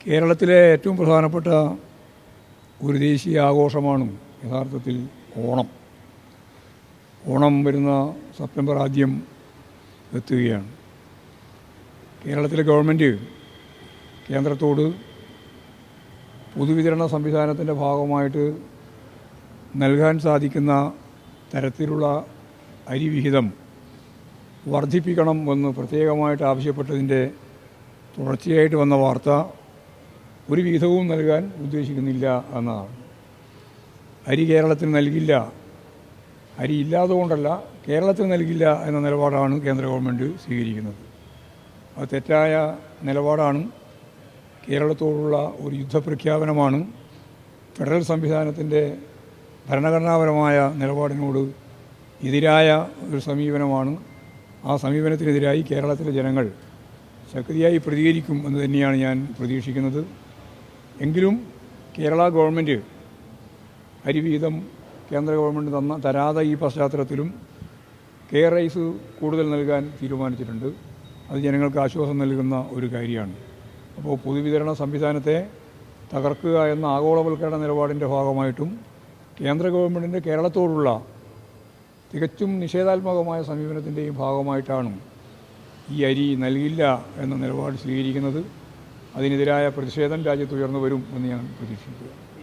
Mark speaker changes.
Speaker 1: കേരളത്തിലെ ഏറ്റവും പ്രധാനപ്പെട്ട ഒരു ദേശീയ ആഘോഷമാണ് യഥാർത്ഥത്തിൽ ഓണം. ഓണം വരുന്ന സെപ്റ്റംബർ ആദ്യം എത്തുകയാണ്. കേരളത്തിലെ ഗവൺമെൻറ് കേന്ദ്രത്തോട് പൊതുവിതരണ സംവിധാനത്തിൻ്റെ ഭാഗമായിട്ട് നൽകാൻ സാധിക്കുന്ന തരത്തിലുള്ള അരിവിഹിതം വർദ്ധിപ്പിക്കണം എന്ന് പ്രത്യേകമായിട്ട് ആവശ്യപ്പെട്ടതിൻ്റെ തുടർച്ചയായിട്ട് വന്ന വാർത്ത ഒരു വിഹിതവും നൽകാൻ ഉദ്ദേശിക്കുന്നില്ല എന്നാണ്. അരി കേരളത്തിന് നൽകില്ല, അരി ഇല്ലാതുകൊണ്ടല്ല, കേരളത്തിന് നൽകില്ല എന്ന നിലപാടാണ് കേന്ദ്ര ഗവൺമെൻറ് സ്വീകരിക്കുന്നത്. അത് തെറ്റായ നിലപാടാണ്. കേരളത്തോടുള്ള ഒരു യുദ്ധപ്രഖ്യാപനമാണ്. ഫെഡറൽ സംവിധാനത്തിൻ്റെ ഭരണഘടനാപരമായ നിലപാടിനോട് എതിരായ ഒരു സമീപനമാണ്. ആ സമീപനത്തിനെതിരായി കേരളത്തിലെ ജനങ്ങൾ ശക്തിയായി പ്രതികരിക്കും എന്ന് തന്നെയാണ് ഞാൻ പ്രതീക്ഷിക്കുന്നത്. എങ്കിലും കേരള ഗവൺമെൻറ് അരിവിഹിതം കേന്ദ്ര ഗവൺമെൻറ് തരാതെ ഈ പശ്ചാത്തലത്തിലും കെയർ റൈസ് കൂടുതൽ നൽകാൻ തീരുമാനിച്ചിട്ടുണ്ട്. അത് ജനങ്ങൾക്ക് ആശ്വാസം നൽകുന്ന ഒരു കാര്യമാണ്. അപ്പോൾ പൊതുവിതരണ സംവിധാനത്തെ തകർക്കുക എന്ന ആഗോളവൽക്കരണ നിലപാടിൻ്റെ ഭാഗമായിട്ടും കേന്ദ്ര ഗവൺമെൻറ്റിൻ്റെ കേരളത്തോടുള്ള തികച്ചും നിഷേധാത്മകമായ സമീപനത്തിൻ്റെയും ഭാഗമായിട്ടാണ് ഈ അരി നൽകില്ല എന്ന നിലപാട് സ്വീകരിക്കുന്നത്. അതിനെതിരായ പ്രതിഷേധം രാജ്യത്ത് ഉയർന്നു വരും എന്ന് ഞാൻ പ്രതീക്ഷിക്കുന്നു.